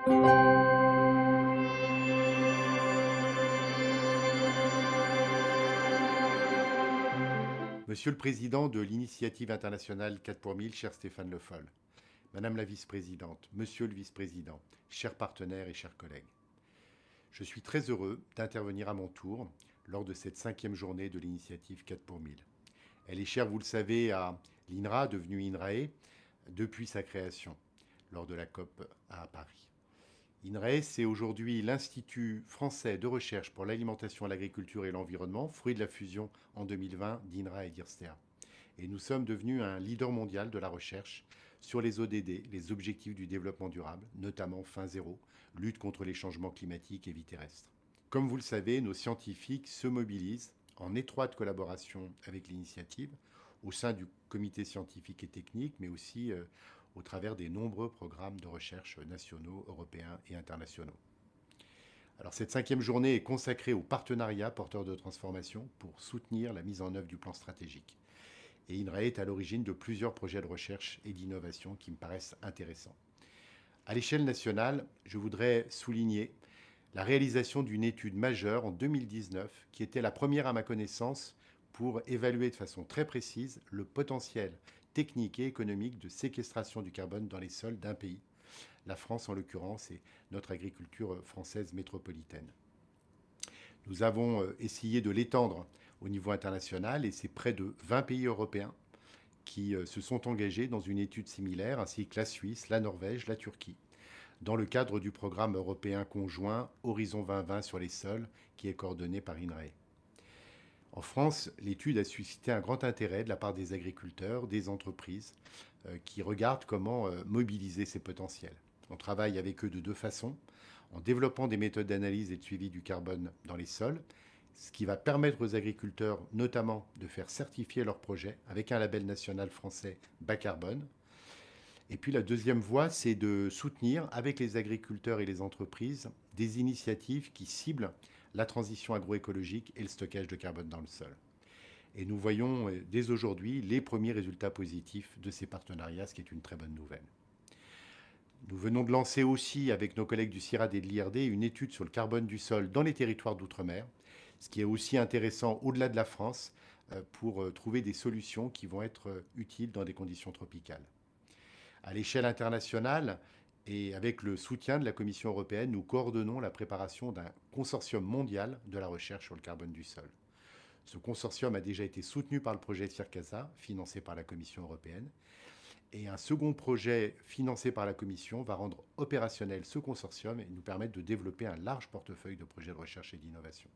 Monsieur le Président de l'Initiative internationale 4 pour 1000, cher Stéphane Le Foll, Madame la Vice-présidente, Monsieur le Vice-président, chers partenaires et chers collègues, je suis très heureux d'intervenir à mon tour lors de cette 5e journée de l'Initiative 4 pour 1000. Elle est chère, vous le savez, à l'INRA, devenue INRAE, depuis sa création, lors de la COP à Paris. INRAE, c'est aujourd'hui l'Institut français de recherche pour l'alimentation, l'agriculture et l'environnement, fruit de la fusion en 2020 d'INRA et d'IRSTEA. Et nous sommes devenus un leader mondial de la recherche sur les ODD, les objectifs du développement durable, notamment fin zéro, lutte contre les changements climatiques et vie terrestre. Comme vous le savez, nos scientifiques se mobilisent en étroite collaboration avec l'initiative au sein du comité scientifique et technique, mais aussi au travers des nombreux programmes de recherche nationaux, européens et internationaux. Alors, cette 5e journée est consacrée au partenariat porteur de transformation pour soutenir la mise en œuvre du plan stratégique. Et INRAE est à l'origine de plusieurs projets de recherche et d'innovation qui me paraissent intéressants. À l'échelle nationale, je voudrais souligner la réalisation d'une étude majeure en 2019 qui était la première à ma connaissance pour évaluer de façon très précise le potentiel technique et économique de séquestration du carbone dans les sols d'un pays, la France en l'occurrence, et notre agriculture française métropolitaine. Nous avons essayé de l'étendre au niveau international et c'est près de 20 pays européens qui se sont engagés dans une étude similaire, ainsi que la Suisse, la Norvège, la Turquie, dans le cadre du programme européen conjoint Horizon 2020 sur les sols, qui est coordonné par INRAE. En France, l'étude a suscité un grand intérêt de la part des agriculteurs, des entreprises, qui regardent comment mobiliser ces potentiels. On travaille avec eux de deux façons, en développant des méthodes d'analyse et de suivi du carbone dans les sols, ce qui va permettre aux agriculteurs notamment de faire certifier leurs projets avec un label national français bas carbone. Et puis la deuxième voie, c'est de soutenir avec les agriculteurs et les entreprises des initiatives qui ciblent la transition agroécologique et le stockage de carbone dans le sol. Et nous voyons dès aujourd'hui les premiers résultats positifs de ces partenariats, ce qui est une très bonne nouvelle. Nous venons de lancer aussi, avec nos collègues du CIRAD et de l'IRD, une étude sur le carbone du sol dans les territoires d'outre-mer, ce qui est aussi intéressant au-delà de la France pour trouver des solutions qui vont être utiles dans des conditions tropicales. À l'échelle internationale, et avec le soutien de la Commission européenne, nous coordonnons la préparation d'un consortium mondial de la recherche sur le carbone du sol. Ce consortium a déjà été soutenu par le projet CIRCASA, financé par la Commission européenne. Et un second projet financé par la Commission va rendre opérationnel ce consortium et nous permettre de développer un large portefeuille de projets de recherche et d'innovation.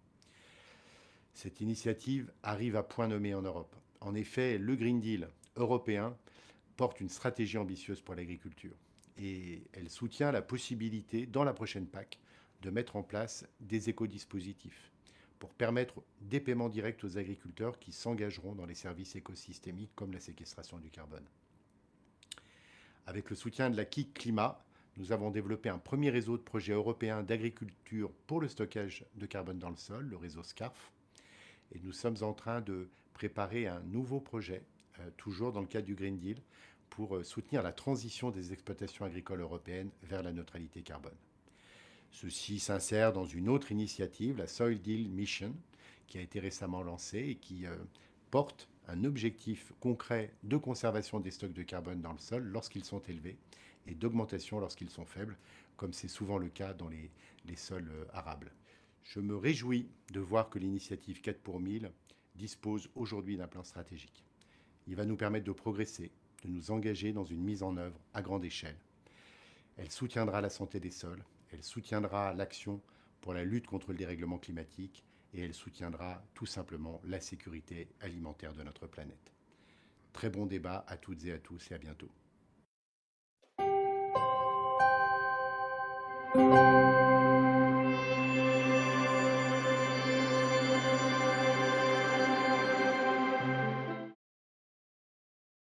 Cette initiative arrive à point nommé en Europe. En effet, le Green Deal européen porte une stratégie ambitieuse pour l'agriculture et elle soutient la possibilité, dans la prochaine PAC, de mettre en place des écodispositifs pour permettre des paiements directs aux agriculteurs qui s'engageront dans les services écosystémiques comme la séquestration du carbone. Avec le soutien de la KIC Climat, nous avons développé un premier réseau de projets européens d'agriculture pour le stockage de carbone dans le sol, le réseau SCARF. Et nous sommes en train de préparer un nouveau projet, toujours dans le cadre du Green Deal, pour soutenir la transition des exploitations agricoles européennes vers la neutralité carbone. Ceci s'insère dans une autre initiative, la Soil Deal Mission, qui a été récemment lancée et qui porte un objectif concret de conservation des stocks de carbone dans le sol lorsqu'ils sont élevés et d'augmentation lorsqu'ils sont faibles, comme c'est souvent le cas dans les sols arables. Je me réjouis de voir que l'initiative 4 pour 1000 dispose aujourd'hui d'un plan stratégique. Il va nous permettre de progresser, de nous engager dans une mise en œuvre à grande échelle. Elle soutiendra la santé des sols, elle soutiendra l'action pour la lutte contre le dérèglement climatique et elle soutiendra tout simplement la sécurité alimentaire de notre planète. Très bon débat à toutes et à tous et à bientôt.